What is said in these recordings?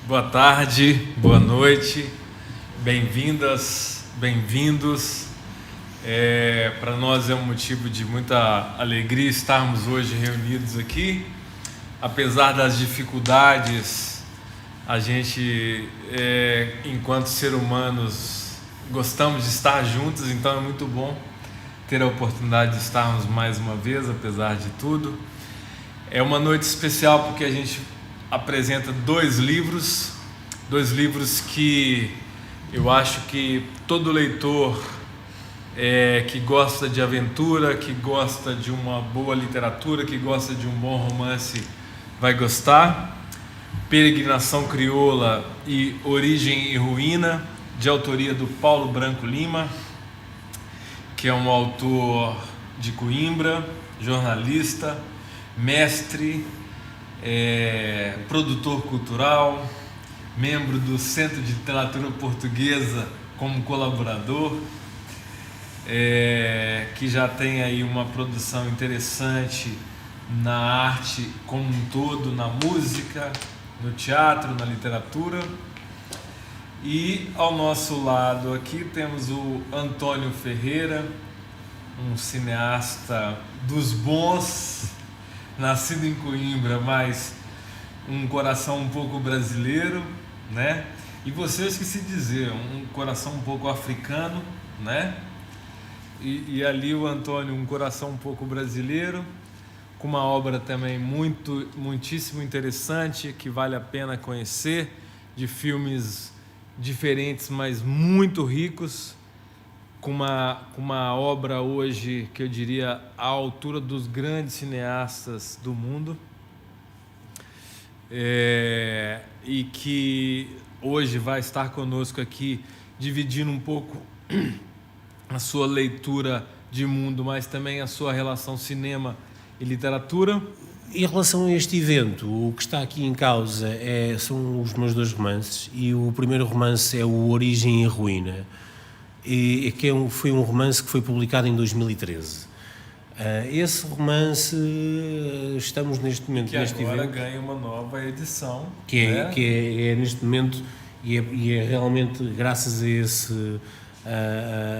Boa tarde, boa noite, bem-vindas, bem-vindos. Para nós é um motivo de muita alegria estarmos hoje reunidos aqui. Apesar das dificuldades, a gente, enquanto seres humanos, gostamos de estar juntos, então é muito bom ter a oportunidade de estarmos mais uma vez, apesar de tudo. É uma noite especial porque a gente apresenta dois livros que eu acho que todo leitor que gosta de aventura, que gosta de uma boa literatura, que gosta de um bom romance vai gostar. Peregrinação Crioula e Origem e Ruína, de autoria do Paulo Branco Lima, que é um autor de Coimbra, jornalista, mestre, produtor cultural, membro do Centro de Literatura Portuguesa como colaborador, que já tem aí uma produção interessante na arte como um todo, na música, no teatro, na literatura. E ao nosso lado aqui temos o Antônio Ferreira, um cineasta dos bons, nascido em Coimbra, mas um coração um pouco brasileiro, né? E você, esqueci de dizer, um coração um pouco africano, né? E ali o Antônio, um coração um pouco brasileiro, com uma obra também muitíssimo interessante, que vale a pena conhecer, de filmes diferentes, mas muito ricos, com uma obra hoje que eu diria à altura dos grandes cineastas do mundo, e que hoje vai estar conosco aqui, dividindo um pouco a sua leitura de mundo, mas também a sua relação cinema e literatura. Em relação a este evento, o que está aqui em causa são os meus dois romances, e o primeiro romance é o Origem e Ruína, foi um romance que foi publicado em 2013. Esse romance, estamos neste momento que neste agora evento, ganha uma nova edição, que é neste momento, e é realmente graças a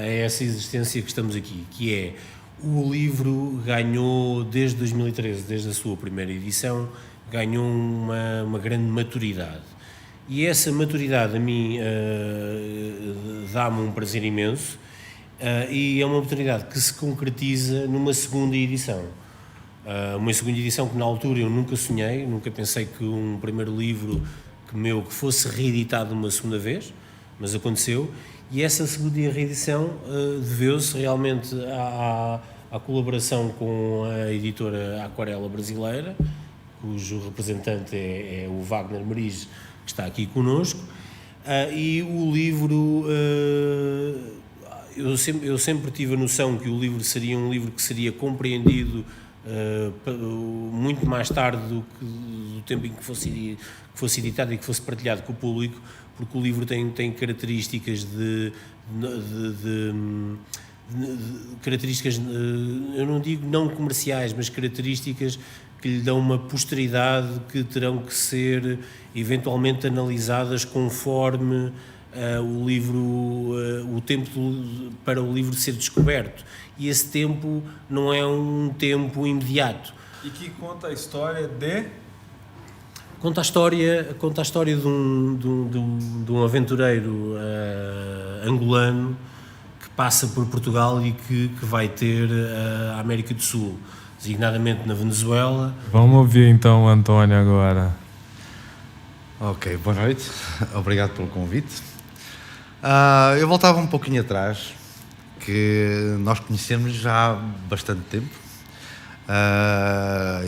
essa existência que estamos aqui, que é: o livro ganhou desde 2013, desde a sua primeira edição, ganhou uma grande maturidade. E essa maturidade a mim dá-me um prazer imenso, e é uma maturidade que se concretiza numa segunda edição. Uma segunda edição que na altura eu nunca sonhei, nunca pensei que um primeiro livro que fosse reeditado uma segunda vez, mas aconteceu. E essa segunda reedição deveu-se realmente à colaboração com a editora Aquarela Brasileira, cujo representante é o Wagner Meriz, que está aqui connosco, e o livro, eu sempre tive a noção que o livro seria um livro que seria compreendido muito mais tarde do tempo em que fosse editado e que fosse partilhado com o público, porque o livro tem características características, eu não digo não comerciais, mas características que lhe dão uma posteridade, que terão que ser eventualmente analisadas conforme o livro, o tempo para o livro ser descoberto. E esse tempo não é um tempo imediato. E que conta a história de... Conta a história de um aventureiro angolano que passa por Portugal e que vai ter a América do Sul, designadamente na Venezuela. Vamos ouvir então o Antônio agora. Ok, boa noite, obrigado pelo convite. Eu voltava um pouquinho atrás, que nós conhecemos já há bastante tempo.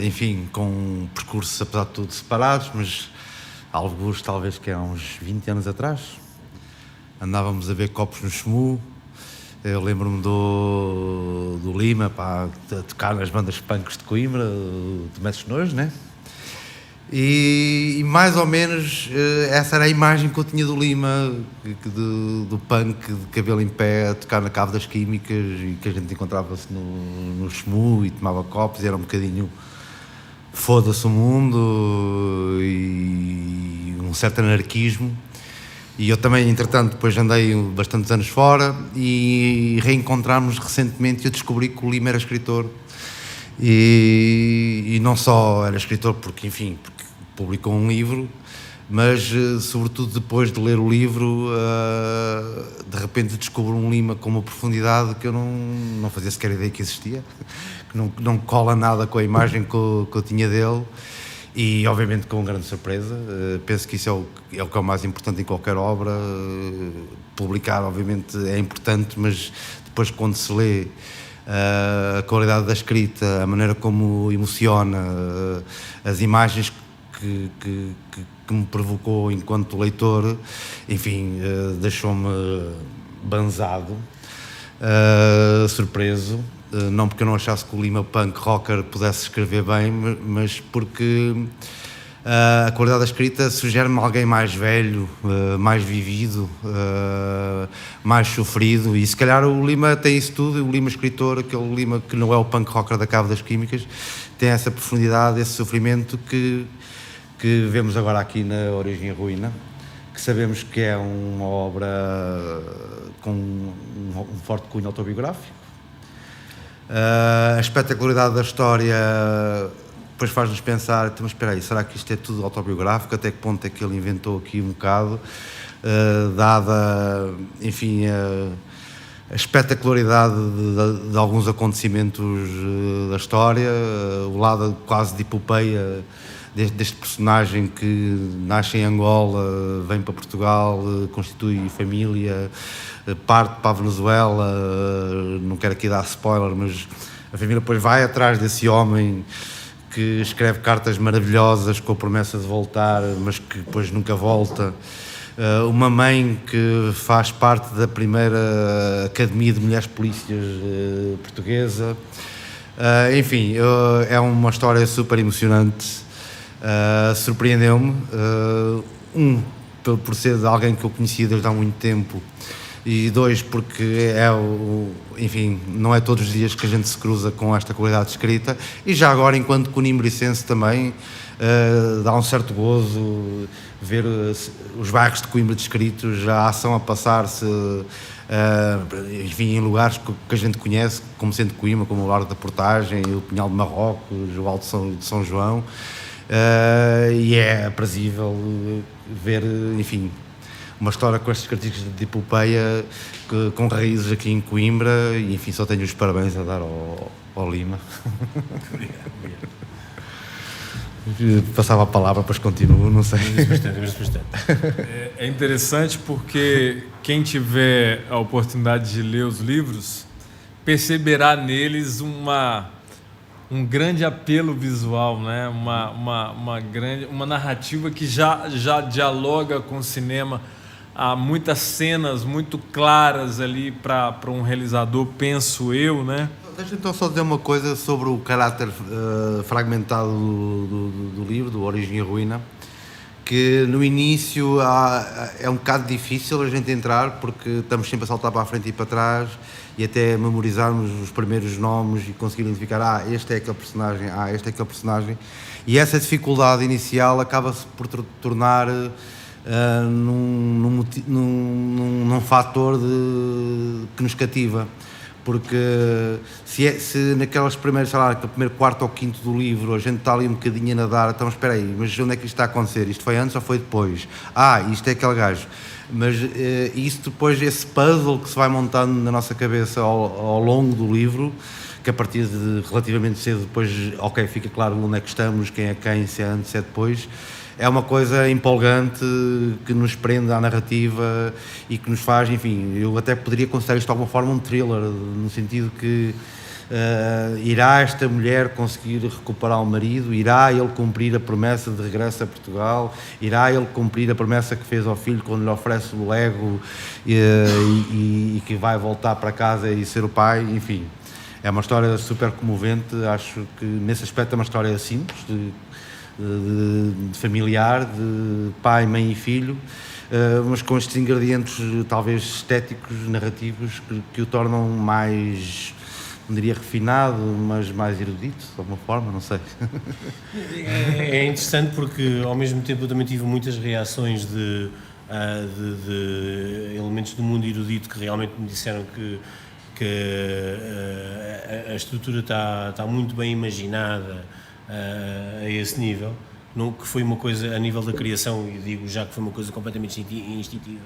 Enfim, com percursos apesar de tudo separados, mas alguns talvez que há uns 20 anos atrás andávamos a ver copos no SMU. Eu lembro-me do Lima, a tocar nas bandas punks de Coimbra, de Mestres Nojo, né? E mais ou menos essa era a imagem que eu tinha do Lima, do punk de cabelo em pé, a tocar na Cave das Químicas, e que a gente encontrava-se no SMU e tomava copos, e era um bocadinho foda-se o mundo, e um certo anarquismo. E eu também, entretanto, depois andei bastantes anos fora e reencontramos recentemente e eu descobri que o Lima era escritor. E não só era escritor porque publicou um livro, mas sobretudo depois de ler o livro, de repente descubro um Lima com uma profundidade que eu não fazia sequer ideia que existia, que não cola nada com a imagem que eu tinha dele. E obviamente com grande surpresa, penso que isso é o que é o mais importante em qualquer obra. Publicar obviamente é importante, mas depois quando se lê a qualidade da escrita, a maneira como emociona, as imagens que me provocou enquanto leitor, enfim, deixou-me banzado, surpreso. Não porque eu não achasse que o Lima punk rocker pudesse escrever bem, mas porque a qualidade da escrita sugere-me alguém mais velho, mais vivido, mais sofrido, e se calhar o Lima tem isso tudo. O Lima escritor, aquele Lima que não é o punk rocker da Cave das Químicas, tem essa profundidade, esse sofrimento que vemos agora aqui na Origem e Ruína, que sabemos que é uma obra com um forte cunho autobiográfico. A espetacularidade da história depois faz-nos pensar, mas espera aí, será que isto é tudo autobiográfico? Até que ponto é que ele inventou aqui um bocado, dada, enfim, a espetacularidade de alguns acontecimentos da história, o lado quase de epopeia deste personagem que nasce em Angola, vem para Portugal, constitui família, parte para a Venezuela, não quero aqui dar spoiler, mas a família depois vai atrás desse homem que escreve cartas maravilhosas com a promessa de voltar, mas que depois nunca volta. Uma mãe que faz parte da primeira Academia de Mulheres Polícias portuguesa. Enfim, é uma história super emocionante. Surpreendeu-me. Por ser de alguém que eu conhecia desde há muito tempo, e dois, porque enfim, não é todos os dias que a gente se cruza com esta qualidade de escrita, e já agora, enquanto coimbricense também, dá um certo gozo ver os bairros de Coimbra descritos, a ação a passar-se, enfim, em lugares que a gente conhece, como sendo Coimbra, como o Largo da Portagem, o Pinhal de Marrocos, o Alto de São João, e é aprazível ver, enfim, uma história com estas características de epopeia, com raízes aqui em Coimbra, e enfim, só tenho os parabéns a dar ao Lima. Passava a palavra, depois continuo, não sei. Bastante. É interessante porque quem tiver a oportunidade de ler os livros perceberá neles um grande apelo visual, né? Uma narrativa que já dialoga com o cinema. Há muitas cenas muito claras ali para um realizador, penso eu, né? Deixa então só dizer uma coisa sobre o caráter fragmentado do livro, do Origem e Ruína, que no início é um bocado difícil a gente entrar, porque estamos sempre a saltar para a frente e para trás, e até memorizarmos os primeiros nomes e conseguir identificar, este é aquele personagem, este é aquele personagem, e essa dificuldade inicial acaba-se por tornar num fator que nos cativa, porque se naquelas primeiras, sei lá, naquele primeiro quarto ou quinto do livro a gente está ali um bocadinho a nadar, então espera aí, mas onde é que isto está a acontecer? Isto foi antes ou foi depois? Isto é aquele gajo. Mas isso depois, esse puzzle que se vai montando na nossa cabeça ao longo do livro, que a partir de relativamente cedo depois, ok, fica claro onde é que estamos, quem é quem, se é antes, se é depois, é uma coisa empolgante que nos prende à narrativa e que nos faz, enfim, eu até poderia considerar isto de alguma forma um thriller, no sentido que irá esta mulher conseguir recuperar o marido, irá ele cumprir a promessa de regresso a Portugal, irá ele cumprir a promessa que fez ao filho quando lhe oferece o Lego e que vai voltar para casa e ser o pai, enfim. É uma história super comovente, acho que nesse aspecto é uma história simples, de familiar, de pai, mãe e filho, mas com estes ingredientes talvez estéticos, narrativos, que o tornam mais não diria refinado, mas mais erudito, de alguma forma, não sei. É interessante porque, ao mesmo tempo, eu também tive muitas reações de elementos do mundo erudito que realmente me disseram que a estrutura está muito bem imaginada a esse nível, não, que foi uma coisa a nível da criação, e digo já que foi uma coisa completamente instintiva,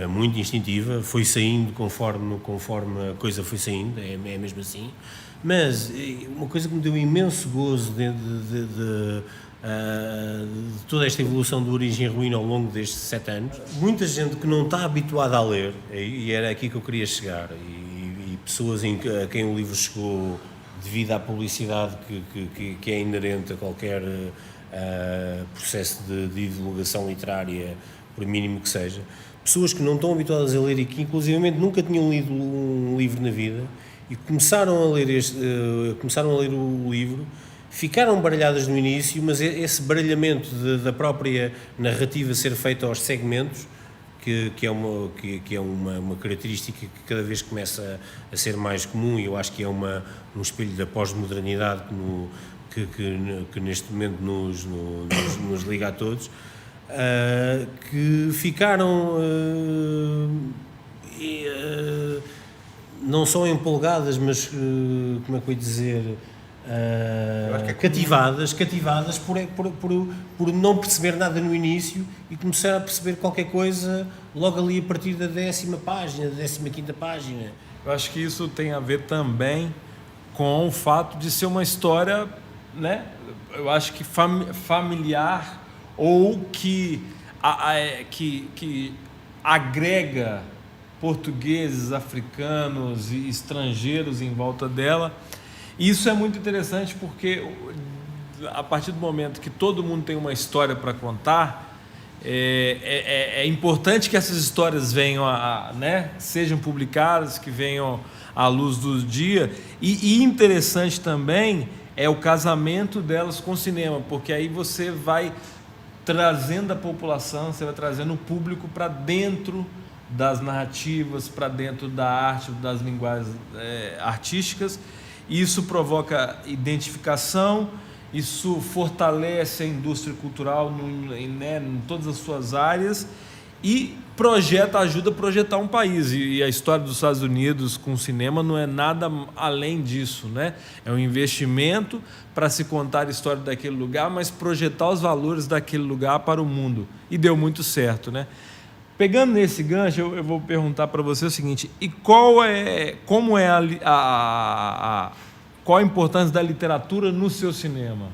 muito instintiva, foi saindo conforme a coisa foi saindo, é mesmo assim, mas uma coisa que me deu imenso gozo de toda esta evolução do Origem e Ruína ao longo destes 7 anos, muita gente que não está habituada a ler, e era aqui que eu queria chegar, e pessoas a quem o livro chegou devido à publicidade que é inerente a qualquer processo de divulgação literária, por mínimo que seja, pessoas que não estão habituadas a ler e que inclusivamente nunca tinham lido um livro na vida e começaram a ler o livro, ficaram baralhadas no início, mas esse baralhamento da própria narrativa ser feita aos segmentos, que é uma característica que cada vez começa a ser mais comum, e eu acho que é um espelho da pós-modernidade que neste momento nos liga a todos, que ficaram não só empolgadas, mas como é que eu ia dizer, cativadas por não perceber nada no início e começar a perceber qualquer coisa logo ali a partir da 10ª página, da 15ª página. Eu acho que isso tem a ver também com o fato de ser uma história, né? Eu acho que familiar, ou que agrega portugueses, africanos e estrangeiros em volta dela. E isso é muito interessante porque a partir do momento que todo mundo tem uma história para contar, é importante que essas histórias venham né, sejam publicadas, que venham à luz do dia, e interessante também é o casamento delas com o cinema, porque aí você vai trazendo a população, você vai trazendo o público para dentro das narrativas, para dentro da arte, das linguagens artísticas. Isso provoca identificação, isso fortalece a indústria cultural em todas as suas áreas e ajuda a projetar um país. E a história dos Estados Unidos com o cinema não é nada além disso, né? É um investimento para se contar a história daquele lugar, mas projetar os valores daquele lugar para o mundo. E deu muito certo, né? Pegando nesse gancho, eu vou perguntar para você o seguinte: e qual a importância da literatura no seu cinema?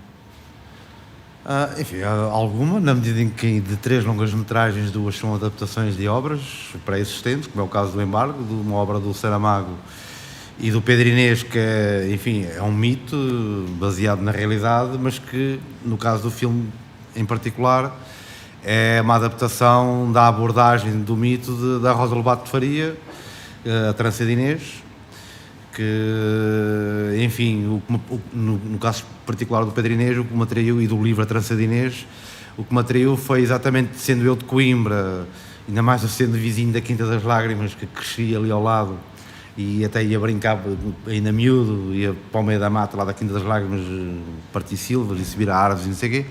Enfim, alguma, na medida em que de 3 longas-metragens, 2 são adaptações de obras pré-existentes, como é o caso do Embargo, de uma obra do Saramago e do Pedro Inês, que é um mito baseado na realidade, mas que, no caso do filme em particular, é uma adaptação da abordagem do mito da Rosa Lobato de Faria, a Trança de Inês, que, enfim, no caso particular do Pedro Inês, o que me atraiu, e do livro A Trança de Inês, o que me atraiu foi exatamente, sendo eu de Coimbra, ainda mais sendo vizinho da Quinta das Lágrimas, que cresci ali ao lado, e até ia brincar ainda miúdo, ia para o meio da mata lá da Quinta das Lágrimas, partir silvas e subir a árvores e não sei o quê.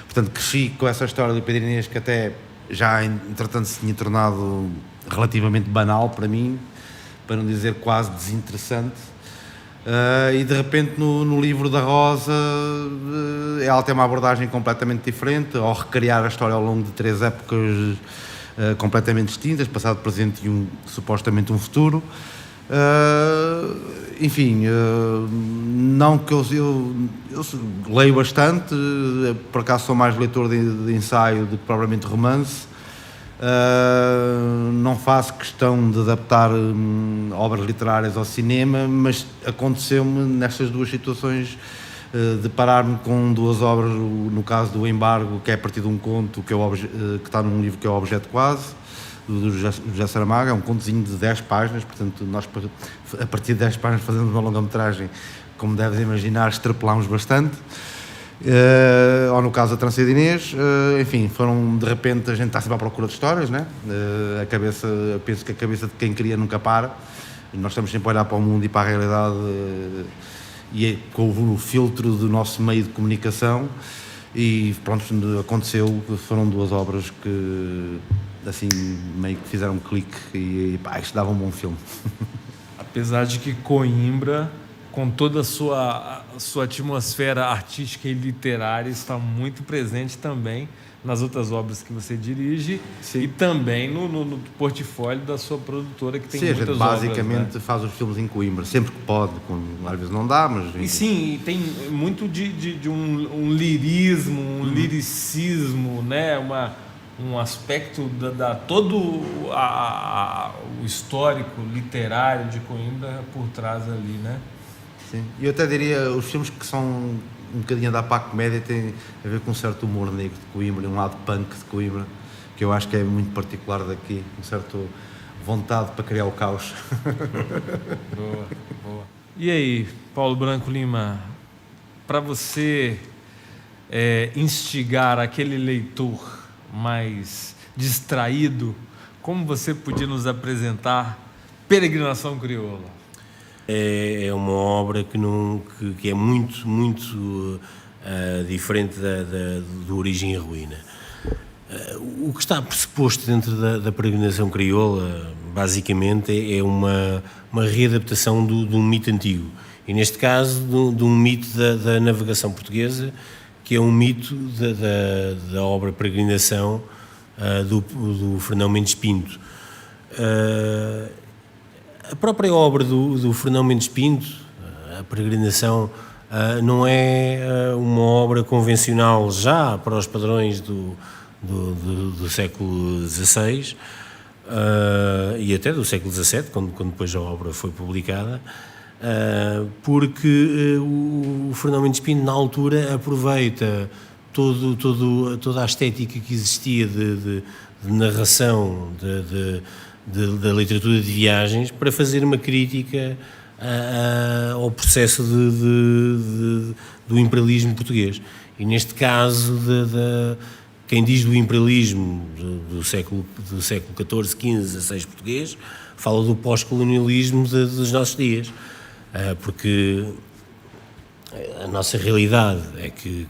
Portanto, cresci com essa história do Pedro Inês, que até já, entretanto, se tinha tornado relativamente banal para mim, para não dizer quase desinteressante, e de repente no livro da Rosa ela tem uma abordagem completamente diferente, ao recriar a história ao longo de 3 épocas completamente distintas, passado, presente e supostamente um futuro. Enfim, não que eu leio bastante, por acaso sou mais leitor de ensaio do que propriamente romance. Não faço questão de adaptar obras literárias ao cinema, mas aconteceu-me nestas 2 situações deparar-me com 2 obras, no caso do Embargo, que é a partir de um conto que está num livro que é o Objeto Quase, do José Saramago. É um contozinho de 10 páginas, portanto nós a partir de 10 páginas fazendo uma longa-metragem, como deves imaginar, extrapolámos bastante. Ou no caso da Trança de Inês, enfim, de repente a gente está sempre à procura de histórias, né? Penso que a cabeça de quem cria nunca para, E nós estamos sempre a olhar para o mundo e para a realidade e com o filtro do nosso meio de comunicação, e pronto, aconteceu, foram 2 obras que assim meio que fizeram um clique e pá, isto dava um bom filme. Apesar de que Coimbra, com toda a sua atmosfera artística e literária, está muito presente também nas outras obras que você dirige. Sim. E também no portfólio da sua produtora, que tem muitas obras. Basicamente, né? Faz os filmes em Coimbra, sempre que pode, às vezes não dá, mas... E sim, tem muito de um lirismo, um liricismo, né? Um aspecto todo o histórico literário de Coimbra por trás ali, né? Sim, e eu até diria, os filmes que são um bocadinho a dar para a comédia têm a ver com um certo humor negro de Coimbra, um lado punk de Coimbra, que eu acho que é muito particular daqui, um certo vontade para criar o caos. Boa. E aí, Paulo Branco Lima, para você instigar aquele leitor mais distraído, como você podia nos apresentar Peregrinação Crioula? É uma obra que é muito diferente do Origem e Ruína. O que está pressuposto dentro da Peregrinação Crioula, basicamente, é uma readaptação de um mito antigo. E, neste caso, de um mito da navegação portuguesa, que é um mito da obra Peregrinação do Fernão Mendes Pinto. A própria obra do Fernão Mendes Pinto, a Peregrinação, não é uma obra convencional já para os padrões do século XVI e até do século XVII, quando depois a obra foi publicada, porque o Fernão Mendes Pinto, na altura, aproveita toda a estética que existia de narração da literatura de viagens para fazer uma crítica ao processo do imperialismo português. E neste caso, quem diz do imperialismo do século XIV, XV, XVI português, fala do pós-colonialismo dos nossos dias. Porque a nossa realidade é que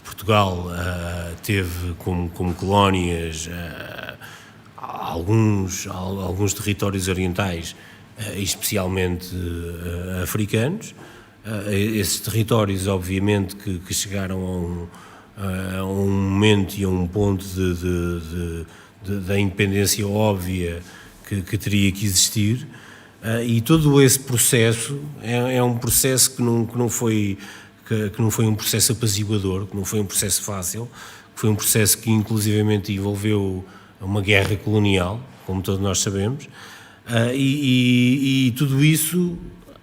Portugal teve como colónias alguns territórios orientais, especialmente africanos. Esses territórios, obviamente, que chegaram a um momento e a um ponto da independência óbvia que teria que existir, e todo esse processo é um processo que não foi um processo apaziguador, que não foi um processo fácil, que foi um processo que inclusivamente envolveu uma guerra colonial, como todos nós sabemos, e tudo isso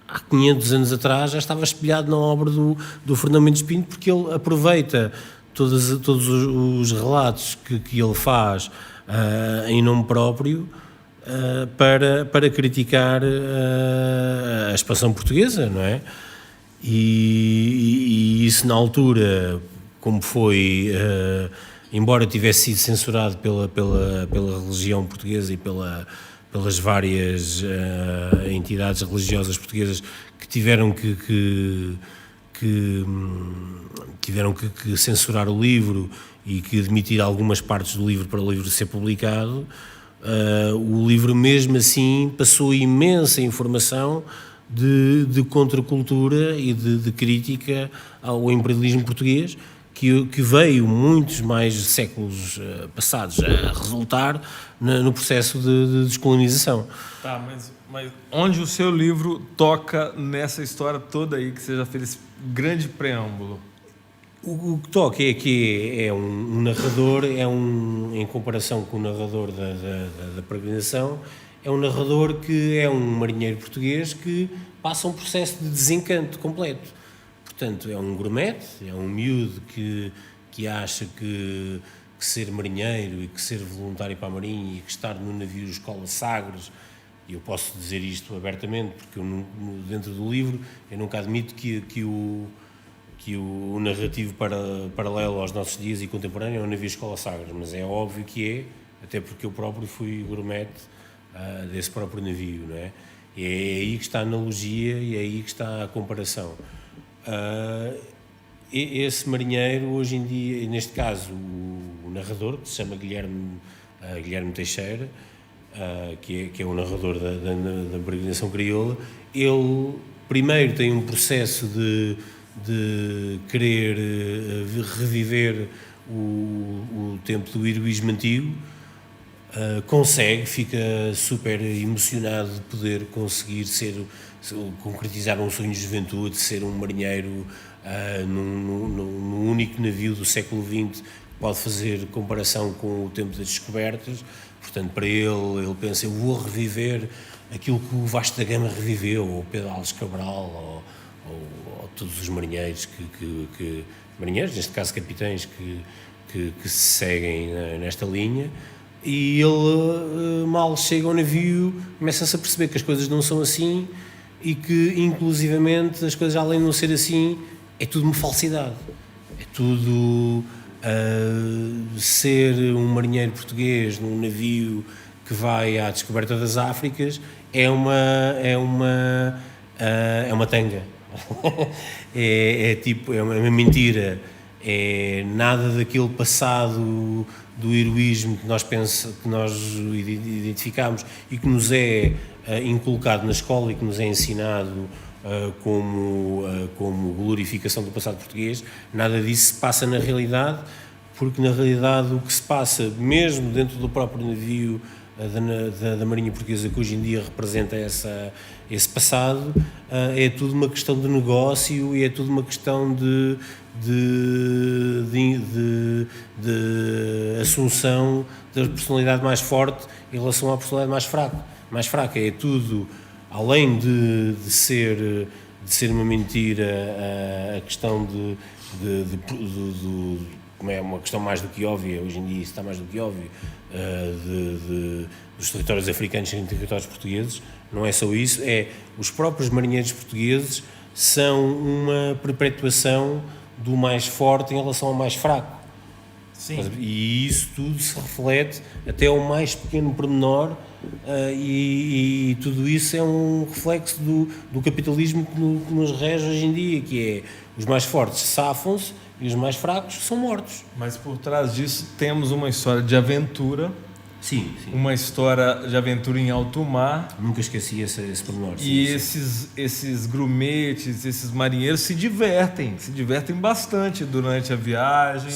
há 500 anos atrás já estava espelhado na obra do Fernão Mendes Pinto, porque ele aproveita todos os relatos que ele faz em nome próprio para criticar a expansão portuguesa, não é? E isso, na altura, como foi, embora tivesse sido censurado pela religião portuguesa e pelas várias entidades religiosas portuguesas que tiveram que censurar o livro e que demitir algumas partes do livro para o livro ser publicado, o livro mesmo assim passou imensa informação de contracultura e de crítica ao imperialismo português, que veio muitos mais séculos passados a resultar no processo de descolonização. Tá, mas onde o seu livro toca nessa história toda aí, que você já fez esse grande preâmbulo? O que toca é que é um narrador, em comparação com o narrador da Peregrinação, é um narrador que é um marinheiro português que passa um processo de desencanto completo. Portanto, é um gourmet, é um miúdo que acha que ser marinheiro e que ser voluntário para a Marinha e que estar no navio Escola Sagres, e eu posso dizer isto abertamente, porque dentro do livro eu nunca admito que o narrativo paralelo aos nossos dias e contemporâneo é o navio Escola Sagres, mas é óbvio que é, até porque eu próprio fui gourmet desse próprio navio, não é? E é aí que está a analogia e é aí que está a comparação. Esse marinheiro, hoje em dia, neste caso, o narrador, que se chama Guilherme Teixeira, que é o narrador da peregrinação crioula, ele primeiro tem um processo de querer reviver o tempo do heroísmo antigo, consegue, fica super emocionado de poder conseguir concretizar um sonho de juventude, ser um marinheiro num único navio do século XX, pode fazer comparação com o tempo das descobertas. Portanto, para ele pensa, eu vou reviver aquilo que o Vasco da Gama reviveu, ou Pedro Alves Cabral, ou todos os marinheiros marinheiros, neste caso capitães, que se seguem nesta linha. E ele, mal chega ao navio, começa-se a perceber que as coisas não são assim e que, inclusivamente, as coisas, além de não ser assim, é tudo uma falsidade. É tudo ser um marinheiro português num navio que vai à descoberta das Áfricas é uma tanga. É uma mentira. É nada daquele passado do heroísmo que nós identificamos e que nos é inculcado na escola e que nos é ensinado como glorificação do passado português. Nada disso se passa na realidade, porque na realidade o que se passa, mesmo dentro do próprio navio da Marinha Portuguesa, que hoje em dia representa esse passado, é tudo uma questão de negócio e é tudo uma questão de assunção da personalidade mais forte em relação à personalidade mais fraca. É tudo, além de ser uma mentira, a questão como é uma questão mais do que óbvia, hoje em dia isso está mais do que óbvio, dos territórios africanos serem territórios portugueses. Não é só isso, os próprios marinheiros portugueses são uma perpetuação do mais forte em relação ao mais fraco. Sim. E isso tudo se reflete até ao mais pequeno pormenor, e tudo isso é um reflexo do capitalismo que nos rege hoje em dia, que é os mais fortes safam-se e os mais fracos são mortos. Mas por trás disso temos uma história de aventura. Sim. Uma história de aventura em alto mar. Nunca esqueci esse pormenor. E esses grumetes, esses marinheiros se divertem bastante durante a viagem,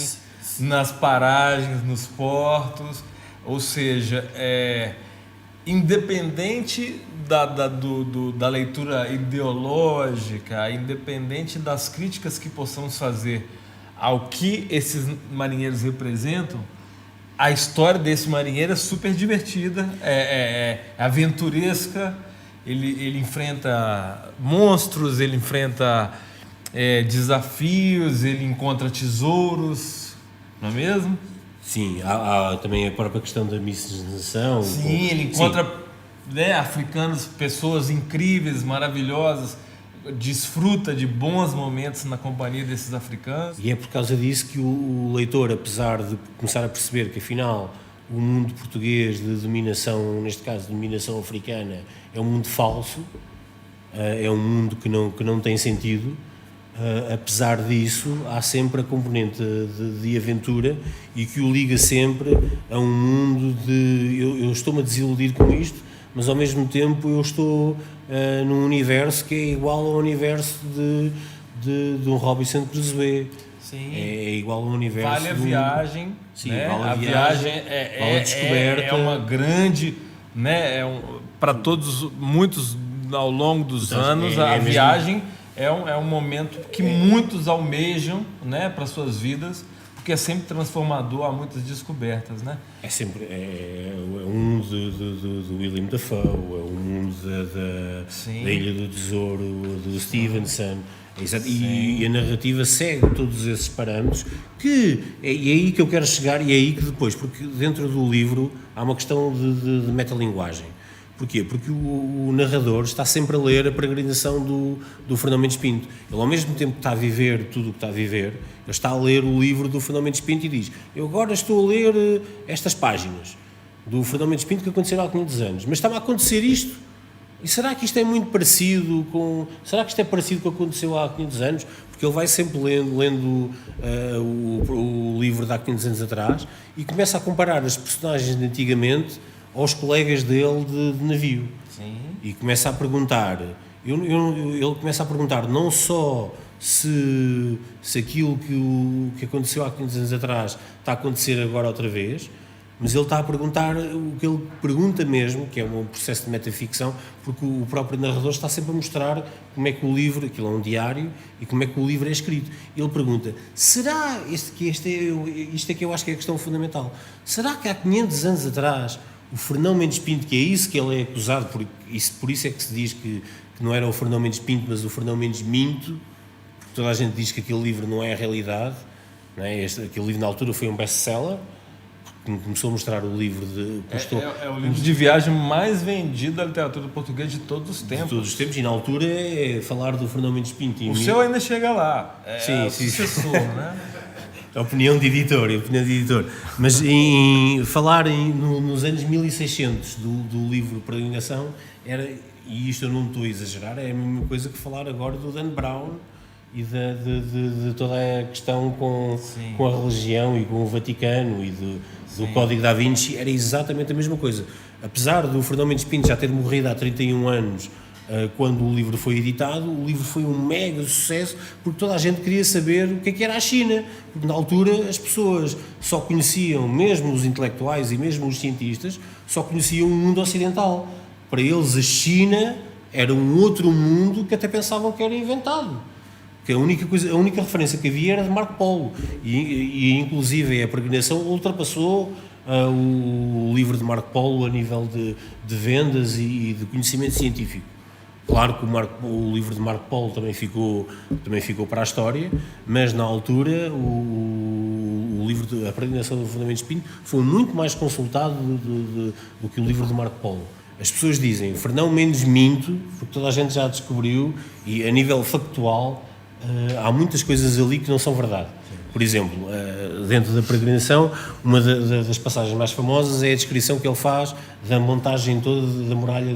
nas paragens, nos portos. Ou seja, independente da leitura ideológica, independente das críticas que possamos fazer ao que esses marinheiros representam, a história desse marinheiro é super divertida, é aventuresca. Ele enfrenta monstros, ele enfrenta desafios, ele encontra tesouros, não é mesmo? Sim, há também a própria questão da miscigenação. Sim, ele encontra africanos, pessoas incríveis, maravilhosas, desfruta de bons momentos na companhia desses africanos. E é por causa disso que o leitor, apesar de começar a perceber que afinal o mundo português de dominação, neste caso dominação africana, é um mundo falso, é um mundo que não tem sentido, apesar disso há sempre a componente de aventura e que o liga sempre a um mundo eu estou-me a desiludir com isto, mas ao mesmo tempo eu estou num universo que é igual ao universo de um Robinson Crusoe. Sim. É igual ao universo. Vale a viagem. Sim, né? vale a viagem vale a descoberta. É uma grande, né? Para todos, muitos ao longo dos anos, a viagem é um momento que muitos almejam, né? Para suas vidas, porque é sempre transformador, há muitas descobertas, né? É sempre um mundo do William Dafoe, é um mundo da Ilha do Tesouro, do Stevenson. Exato. E a narrativa segue todos esses parâmetros e é aí que eu quero chegar, e é aí que depois, porque dentro do livro há uma questão de metalinguagem. Porquê? Porque o narrador está sempre a ler a peregrinação do Fernão Mendes Pinto. Ele, ao mesmo tempo que está a viver tudo o que está a viver, ele está a ler o livro do Fernão Mendes Pinto e diz: eu agora estou a ler estas páginas. do Fernão Mendes Pinto que aconteceram há 500 anos. Mas estava a acontecer isto. E será que isto é muito parecido com... Será que isto é parecido com o que aconteceu há 500 anos? Porque ele vai sempre lendo o livro de há 500 anos atrás e começa a comparar as personagens de antigamente aos colegas dele de navio. Sim. E começa a perguntar... Ele começa a perguntar não só se aquilo que aconteceu há 500 anos atrás está a acontecer agora outra vez, mas ele está a perguntar o que ele pergunta mesmo, que é um processo de metaficção, porque o próprio narrador está sempre a mostrar como é que o livro, aquilo é um diário, e como é que o livro é escrito. Ele pergunta, será, isto é que eu acho que é a questão fundamental, será que há 500 anos atrás o Fernão Mendes Pinto, que é isso que ele é acusado, por isso é que se diz que não era o Fernão Mendes Pinto, mas o Fernão Mendes Minto, porque toda a gente diz que aquele livro não é a realidade, não é? Aquele livro na altura foi um best-seller, começou a mostrar o livro de... É o livro de viagem mais vendido da literatura portuguesa de todos os tempos. De todos os tempos, e na altura é falar do Fernão Mendes Pinto. O seu ainda chega lá. Sim. Sucessor, né? A opinião de editor. Mas falar nos anos 1600 do livro Peregrinação era, e isto eu não estou a exagerar, é a mesma coisa que falar agora do Dan Brown e de toda a questão com a religião e com o Vaticano e do Código da Vinci, era exatamente a mesma coisa. Apesar do Fernão Mendes Pinto já ter morrido há 31 anos, quando o livro foi editado, o livro foi um mega sucesso, porque toda a gente queria saber o que é que era a China, porque na altura as pessoas só conheciam, mesmo os intelectuais e mesmo os cientistas, só conheciam o mundo ocidental. Para eles a China era um outro mundo que até pensavam que era inventado. Que a única referência que havia era de Marco Polo, e inclusive a peregrinação ultrapassou o livro de Marco Polo a nível de vendas e de conhecimento científico. Claro que o livro de Marco Polo também ficou para a história, mas na altura o livro A Peregrinação do Fernão Mendes Pinto foi muito mais consultado do que o livro de Marco Polo. As pessoas dizem Fernão Mendes Minto, porque toda a gente já descobriu, e a nível factual há muitas coisas ali que não são verdade. Por exemplo, dentro da peregrinação, uma das passagens mais famosas é a descrição que ele faz da montagem toda da muralha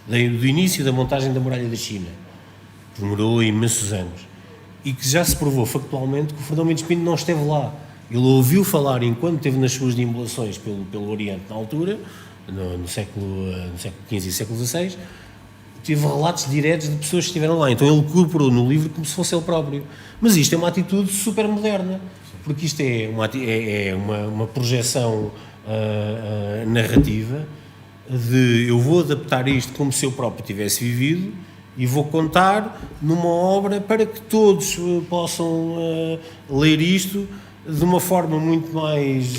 do início da montagem da muralha da China, que demorou imensos anos, e que já se provou factualmente que o Fernão Mendes Pinto não esteve lá. Ele ouviu falar, enquanto esteve nas suas deambulações pelo Oriente na altura, no século XV e século XVI, tive relatos diretos de pessoas que estiveram lá. Então ele incorporou no livro como se fosse ele próprio. Mas isto é uma atitude super moderna, porque isto é uma projeção narrativa de eu vou adaptar isto como se eu próprio tivesse vivido e vou contar numa obra para que todos possam ler isto de uma forma muito mais...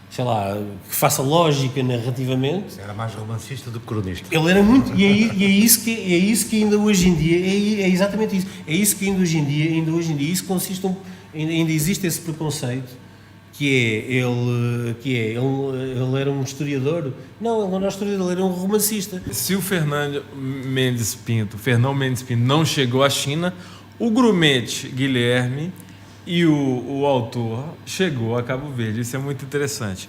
sei lá, que faça lógica narrativamente. Era mais romancista do que cronista. Ele era muito, e é isso que ainda hoje em dia, é exatamente isso, é isso que ainda hoje em dia, isso consiste, ainda existe esse preconceito, ele era um historiador. Não, ele não era um historiador, ele era um romancista. Se o Fernão Mendes Pinto não chegou à China, o grumete Guilherme e o autor chegou a Cabo Verde. Isso é muito interessante.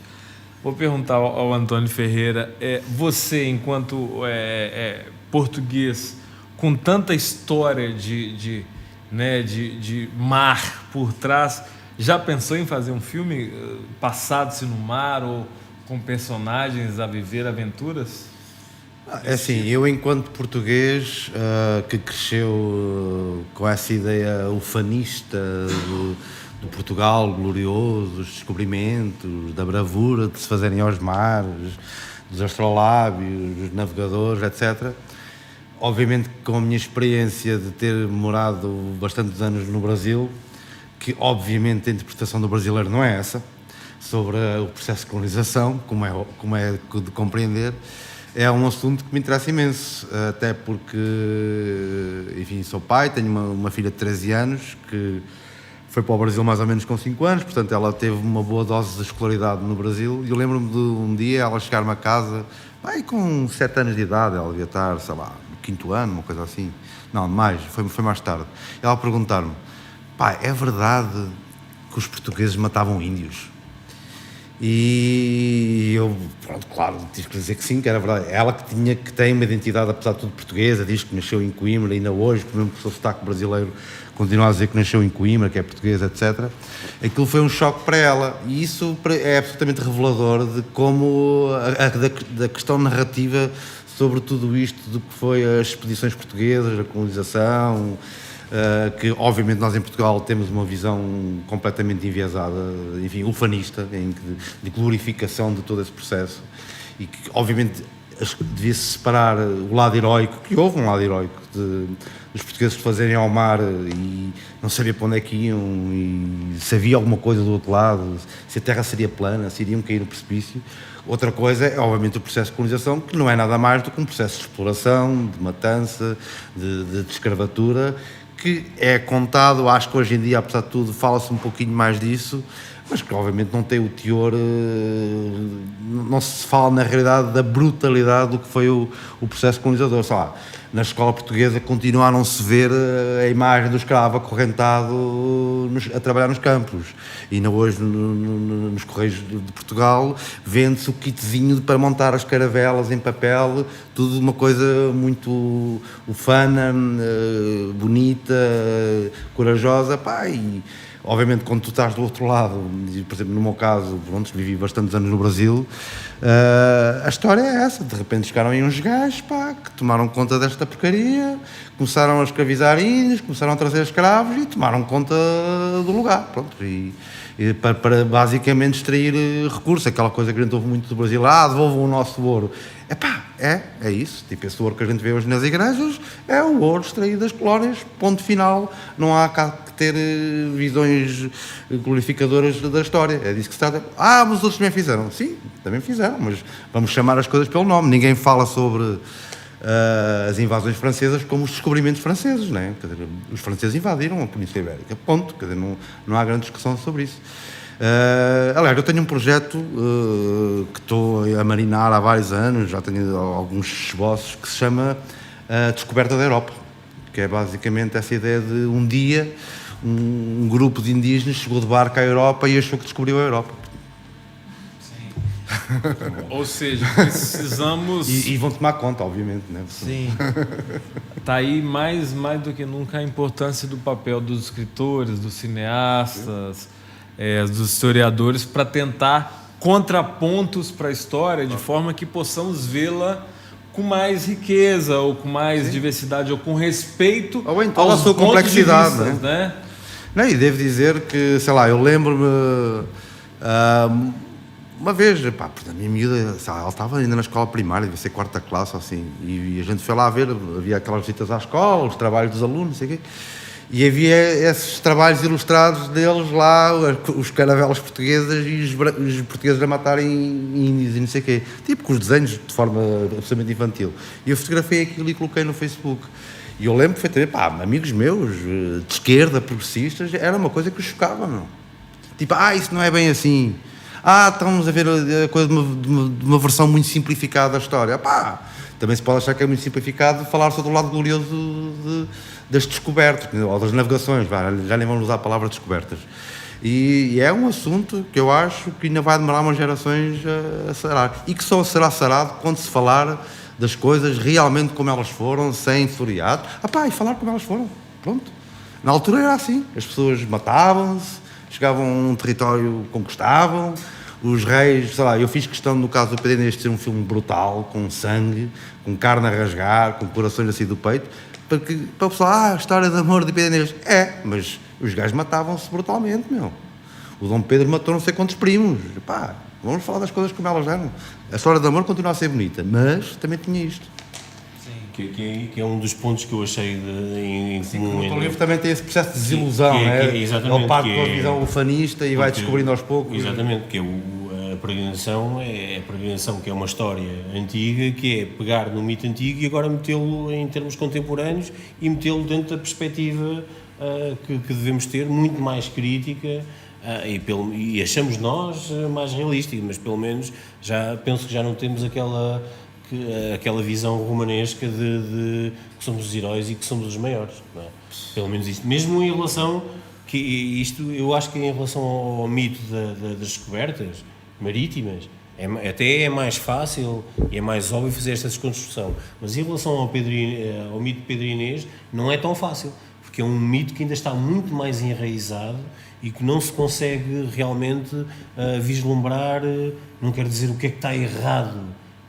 Vou perguntar ao Antônio Ferreira, você, enquanto português, com tanta história de mar por trás, já pensou em fazer um filme passado-se no mar ou com personagens a viver aventuras? É assim, eu enquanto português que cresceu com essa ideia ufanista do Portugal glorioso, dos descobrimentos, da bravura de se fazerem aos mares, dos astrolábios, dos navegadores, etc. Obviamente com a minha experiência de ter morado bastantes anos no Brasil, que obviamente a interpretação do brasileiro não é essa, sobre o processo de colonização, como é de compreender, é um assunto que me interessa imenso, até porque, enfim, sou pai, tenho uma filha de 13 anos que foi para o Brasil mais ou menos com 5 anos, portanto ela teve uma boa dose de escolaridade no Brasil, e eu lembro-me de um dia ela chegar-me a casa, com 7 anos de idade, ela devia estar, sei lá, no 5º ano, uma coisa assim, não, mais, foi mais tarde, ela perguntar-me, é verdade que os portugueses matavam índios? E eu, pronto, claro, tive que dizer que sim, que era verdade. Ela que tem uma identidade, apesar de tudo, portuguesa, diz que nasceu em Coimbra, ainda hoje, mesmo que o seu sotaque brasileiro, continua a dizer que nasceu em Coimbra, que é portuguesa, etc. Aquilo foi um choque para ela, e isso é absolutamente revelador de como, da questão narrativa sobre tudo isto, do que foi as expedições portuguesas, a colonização, que obviamente nós em Portugal temos uma visão completamente enviesada, enfim, ufanista, de glorificação de todo esse processo, e que obviamente devia-se separar o lado heroico, que houve um lado heroico dos portugueses de fazerem ao mar e não sabia para onde é que iam, e se havia alguma coisa do outro lado, se a terra seria plana, se iriam cair no precipício. Outra coisa é, obviamente, o processo de colonização, que não é nada mais do que um processo de exploração, de matança, de escravatura, que é contado, acho que hoje em dia, apesar de tudo, fala-se um pouquinho mais disso, mas que obviamente não tem o teor, não se fala na realidade da brutalidade do que foi o processo colonizador. Sei lá, na escola portuguesa continua a não se ver a imagem do escravo acorrentado a trabalhar nos campos. E ainda hoje nos Correios de Portugal vende-se o kitzinho para montar as caravelas em papel, tudo uma coisa muito ufana, bonita, corajosa, pá, e obviamente quando tu estás do outro lado, por exemplo no meu caso, pronto, vivi bastantes anos no Brasil, a história é essa, de repente chegaram aí uns gajos, pá, que tomaram conta desta porcaria, começaram a escravizar índios, começaram a trazer escravos e tomaram conta do lugar, pronto, e para basicamente extrair recursos, aquela coisa que a gente ouve muito do Brasil, devolvam o nosso ouro. Epá, é isso, tipo esse ouro que a gente vê hoje nas igrejas é o ouro extraído das colónias, ponto final, não há cá que ter visões glorificadoras da história, é disso que se trata. Mas os outros também fizeram, sim, também fizeram, mas vamos chamar as coisas pelo nome, ninguém fala sobre as invasões francesas como os descobrimentos franceses, não é? Quer dizer, os franceses invadiram a Península Ibérica, ponto, quer dizer, não há grande discussão sobre isso. Aliás, eu tenho um projeto que estou a marinar há vários anos, já tenho alguns esboços, que se chama Descoberta da Europa, que é basicamente essa ideia de um dia um grupo de indígenas chegou de barco à Europa e achou que descobriu a Europa. Ou seja, precisamos... E vão tomar conta, obviamente, né? Sim. Está aí mais do que nunca a importância do papel dos escritores, dos cineastas, dos historiadores, para tentar contrapontos para a história, de forma que possamos vê-la com mais riqueza, ou com mais diversidade, ou com respeito ou então aos a sua complexidade, de vista, né? Não, e devo dizer que, sei lá, eu lembro-me uma vez, pá, a minha miúda, ela estava ainda na escola primária, devia ser quarta classe ou assim, e a gente foi lá ver, havia aquelas visitas à escola, os trabalhos dos alunos, não sei o quê, e havia esses trabalhos ilustrados deles lá, os caravelas portuguesas e os portugueses a matarem índios e não sei o quê, tipo com os desenhos de forma absolutamente infantil. E eu fotografei aquilo e coloquei no Facebook. E eu lembro perfeitamente, pá, amigos meus, de esquerda, progressistas, era uma coisa que os chocava, meu. Tipo, isso não é bem assim. Estamos a ver a coisa de uma versão muito simplificada da história. Também se pode achar que é muito simplificado falar sobre o lado glorioso das descobertas, ou das navegações, já nem vamos usar a palavra descobertas. E é um assunto que eu acho que ainda vai demorar umas gerações a sarar. E que só será sarado quando se falar das coisas realmente como elas foram, sem floreado. E falar como elas foram. Pronto. Na altura era assim. As pessoas matavam-se, chegavam a um território, conquistavam. Os reis, sei lá, eu fiz questão, no caso do Pedro Inês, de ser um filme brutal, com sangue, com carne a rasgar, com corações assim do peito, para o pessoal, a história de amor de Pedro Inês. Mas os gajos matavam-se brutalmente, meu. O Dom Pedro matou não sei quantos primos. Vamos falar das coisas como elas eram. A história de amor continua a ser bonita, mas também tinha isto. Que é um dos pontos que eu achei em comum. O livro também tem esse processo de desilusão, exatamente. Ele parte com a visão ufanista e vai descobrindo aos poucos. Exatamente, que a peregrinação é a peregrinação, que é uma história antiga, que é pegar no mito antigo e agora metê-lo em termos contemporâneos e metê-lo dentro da perspectiva que devemos ter, muito mais crítica. E achamos nós mais realística, mas pelo menos penso que já não temos aquela visão romanesca de que somos os heróis e que somos os maiores, não é? Pelo menos isto, mesmo em relação eu acho que em relação ao mito das descobertas, marítimas, até é mais fácil e é mais óbvio fazer esta desconstrução. Mas em relação ao mito de Pedro e Inês, não é tão fácil, porque é um mito que ainda está muito mais enraizado e que não se consegue realmente vislumbrar, não quero dizer o que é que está errado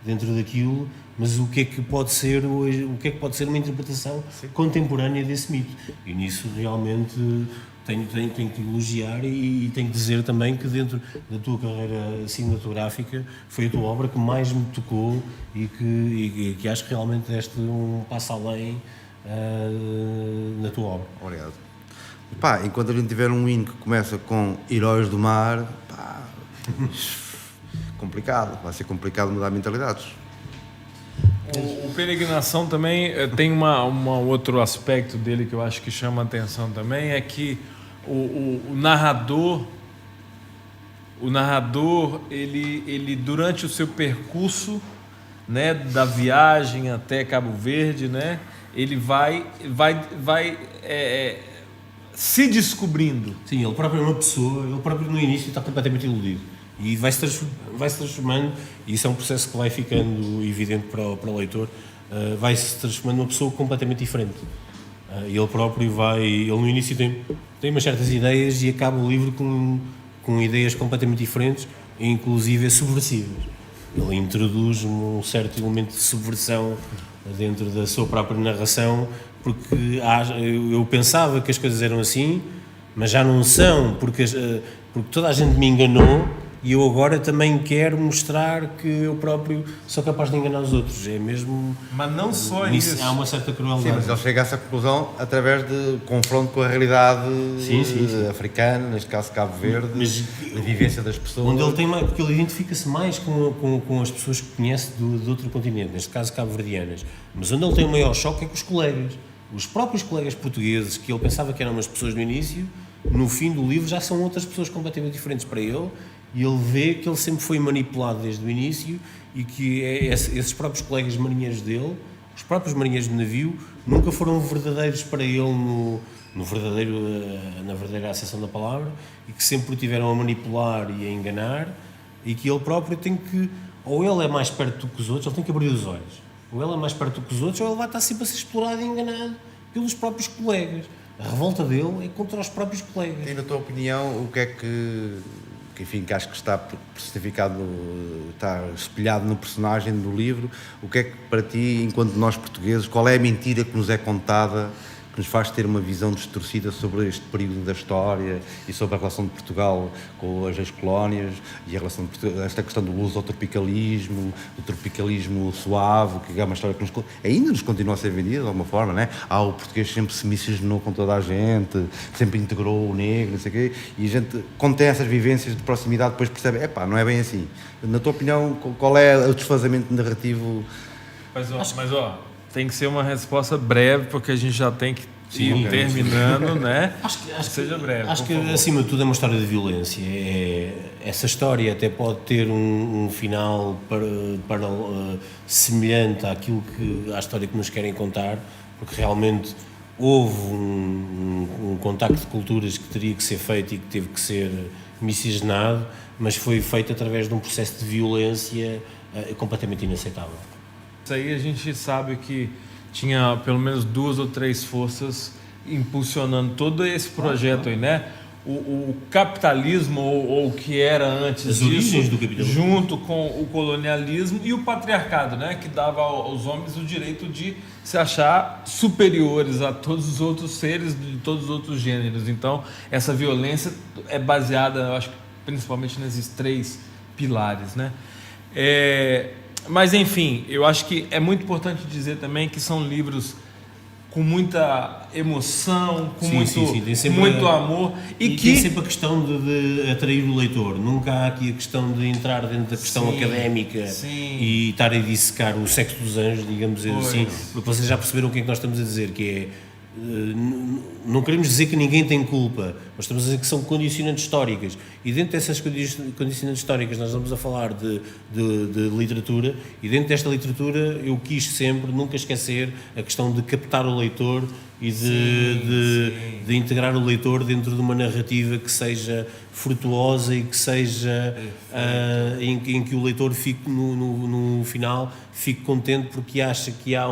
dentro daquilo, mas o que é que pode ser uma interpretação contemporânea desse mito. E nisso realmente tenho que elogiar e tenho que dizer também que dentro da tua carreira cinematográfica foi a tua obra que mais me tocou e que acho que realmente deste um passo além na tua obra. Obrigado. Pá, enquanto a gente tiver um hino que começa com Heróis do Mar, pá, complicado, vai ser complicado mudar mentalidades. O Peregrinação também tem um outro aspecto dele que eu acho que chama a atenção também, é que o narrador, ele durante o seu percurso, né, da viagem até Cabo Verde, né, ele vai se descobrindo. Sim, ele próprio é uma pessoa, ele próprio no início está completamente iludido e vai se transformando, e isso é um processo que vai ficando evidente para o leitor, vai se transformando numa pessoa completamente diferente. Ele próprio ele no início tem umas certas ideias e acaba o livro com ideias completamente diferentes, inclusive subversivas. Ele introduz um certo elemento de subversão dentro da sua própria narração, porque eu pensava que as coisas eram assim, mas já não são, porque toda a gente me enganou e eu agora também quero mostrar que eu próprio sou capaz de enganar os outros. É mesmo... Mas não só isso. Há uma certa crueldade. Sim, mas ele chega a essa conclusão através de confronto com a realidade africana, neste caso Cabo Verde, a vivência das pessoas. Onde ele tem mais, porque ele identifica-se mais com as pessoas que conhece do outro continente, neste caso cabo-verdianas. Mas onde ele tem o maior choque é com os colegas. Os próprios colegas portugueses, que ele pensava que eram umas pessoas no início, no fim do livro já são outras pessoas completamente diferentes para ele, e ele vê que ele sempre foi manipulado desde o início e que esses próprios colegas marinheiros dele, os próprios marinheiros de navio, nunca foram verdadeiros para ele na verdadeira acessão da palavra, e que sempre o tiveram a manipular e a enganar, e que ele próprio tem que, ou ele é mais perto do que os outros, ele tem que abrir os olhos, ou ele é mais perto do que os outros, ou ele vai estar sempre a ser explorado e enganado pelos próprios colegas. A revolta dele é contra os próprios colegas. E na tua opinião, o que é que enfim, que acho que está personificado, está espelhado no personagem do livro, o que é que para ti, enquanto nós portugueses, qual é a mentira que nos é contada, que nos faz ter uma visão distorcida sobre este período da história e sobre a relação de Portugal com as ex-colónias e a relação de esta questão do lusotropicalismo, do tropicalismo suave, que é uma história que ainda nos continua a ser vendida de alguma forma, não é? O português sempre se miscigenou com toda a gente, sempre integrou o negro, não sei o quê, e a gente, quando tem essas vivências de proximidade, depois percebe, não é bem assim. Na tua opinião, qual é o desfazamento narrativo? Mas tem que ser uma resposta breve, porque a gente já tem que ir terminando, né? Acho que seja breve. Acho que, acima de tudo, é uma história de violência. Essa história até pode ter um final semelhante à história que nos querem contar, porque realmente houve um contacto de culturas que teria que ser feito e que teve que ser miscigenado, mas foi feito através de um processo de violência completamente inaceitável. Isso aí a gente sabe que tinha pelo menos 2 ou 3 forças impulsionando todo esse projeto aí, né? O capitalismo, ou o que era antes disso, junto com o colonialismo e o patriarcado, né? Que dava aos homens o direito de se achar superiores a todos os outros seres de todos os outros gêneros. Então, essa violência é baseada, eu acho, principalmente nesses 3 pilares, né? Mas, enfim, eu acho que é muito importante dizer também que são livros com muita emoção, com muito amor. E que tem sempre a questão de atrair o leitor. Nunca há aqui a questão de entrar dentro da questão académica e estar a dissecar o sexo dos anjos, digamos assim, porque vocês já perceberam o que é que nós estamos a dizer, que não queremos dizer que ninguém tem culpa, mas estamos a dizer que são condicionantes históricas, e dentro dessas condicionantes históricas nós estamos a falar de literatura, e dentro desta literatura eu quis sempre nunca esquecer a questão de captar o leitor e de integrar o leitor dentro de uma narrativa que seja frutuosa e que seja em que o leitor fique no final fique contente porque acha que há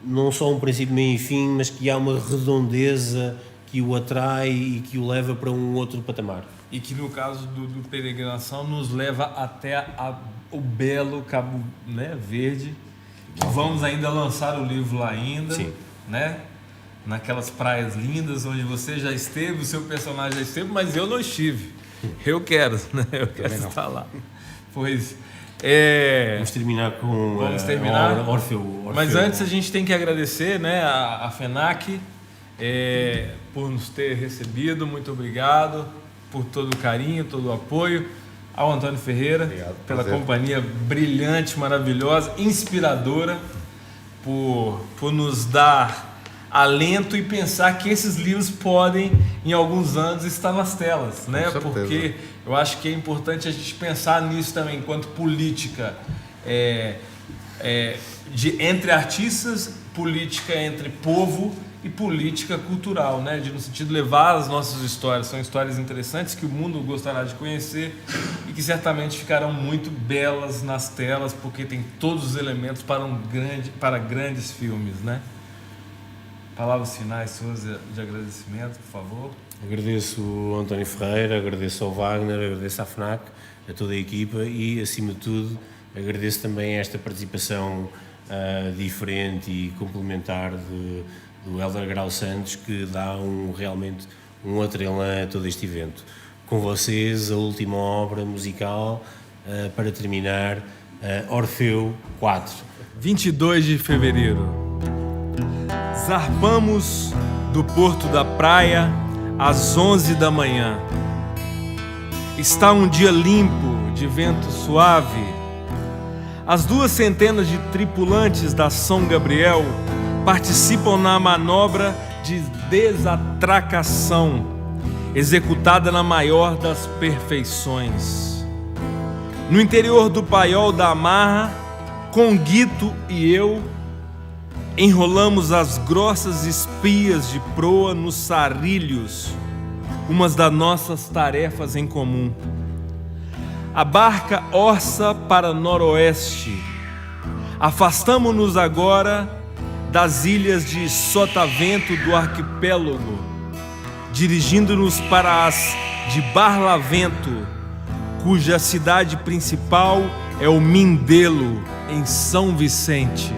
não só um princípio, meio e fim, mas que há uma redondeza que o atrai e que o leva para um outro patamar. E que no caso do Peregrinação nos leva até o belo Cabo, né, Verde. Vamos ainda lançar o livro lá ainda, sim, né? Naquelas praias lindas onde você já esteve, o seu personagem já esteve, mas eu não estive. Eu quero, né? Eu quero estar lá. Pois vamos terminar com Orfeu. Mas antes a gente tem que agradecer, né, a FENAC por nos ter recebido. Muito obrigado por todo o carinho, todo o apoio. Ao Antônio Ferreira, obrigado, pela companhia brilhante, maravilhosa, inspiradora, por nos dar alento e pensar que esses livros podem, em alguns anos, estar nas telas, né? Porque eu acho que é importante a gente pensar nisso também, enquanto política entre artistas, política entre povo e política cultural, né? No sentido de levar as nossas histórias. São histórias interessantes que o mundo gostará de conhecer e que certamente ficarão muito belas nas telas, porque tem todos os elementos para grandes filmes, né? Palavras finais suas de agradecimento, por favor. Agradeço ao António Ferreira, agradeço ao Wagner, agradeço à FNAC, a toda a equipa e, acima de tudo, agradeço também esta participação diferente e complementar do Hélder Grau Santos, que dá realmente um outro elan a todo este evento. Com vocês, a última obra musical, para terminar, Orfeu 4. 22 de fevereiro. Zarpamos do Porto da Praia às 11 da manhã. Está um dia limpo, de vento suave. As 200 de tripulantes da São Gabriel participam na manobra de desatracação, executada na maior das perfeições. No interior do paiol da amarra, Conguito e eu enrolamos as grossas espias de proa nos sarilhos, umas das nossas tarefas em comum. A barca orça para noroeste. Afastamo-nos agora das ilhas de Sotavento do arquipélago, dirigindo-nos para as de Barlavento, cuja cidade principal é o Mindelo, em São Vicente.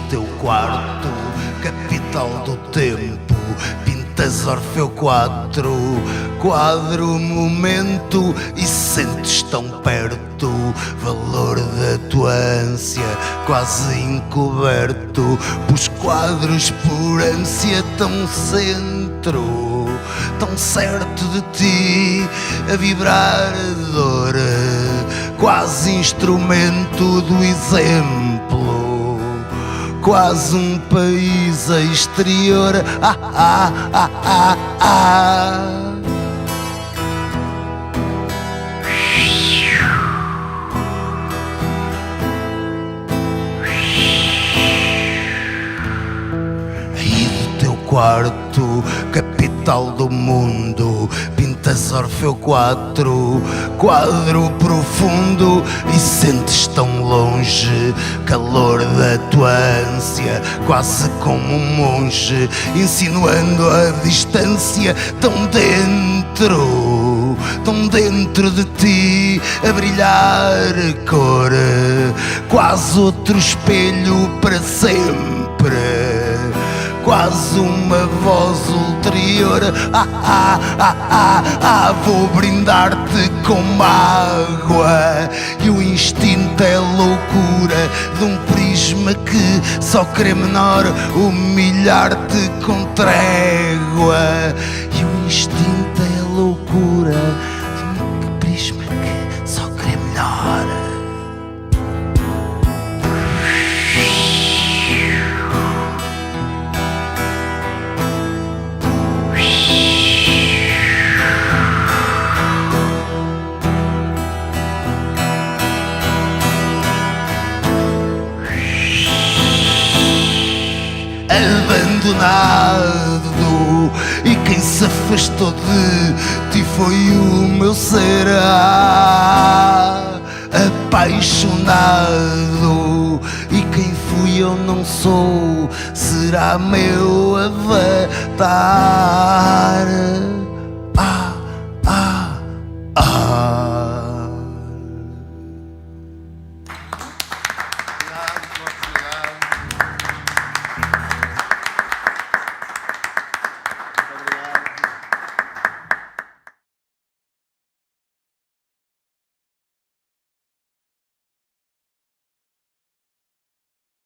Teu quarto, capital do tempo, pintas Orfeu 4, quadro, momento, e sentes tão perto, valor da tua ânsia, quase encoberto, os quadros por ânsia tão centro, tão certo de ti, a vibrar a dor, quase instrumento do exemplo. Quase um país exterior. E do teu quarto, capital do mundo, pintas Orfeu 4, quadro profundo, e sentes tão longe, calor da tua ânsia, quase como um monge, insinuando a distância, tão dentro de ti, a brilhar cor, quase outro espelho para sempre, quase uma voz ulterior. Vou brindar-te com água, e o instinto é loucura de um prisma que só crê menor, humilhar-te com trégua. E o instinto é loucura de um prisma que se afastou de ti foi o meu ser apaixonado. E quem fui eu não sou, será meu avatar.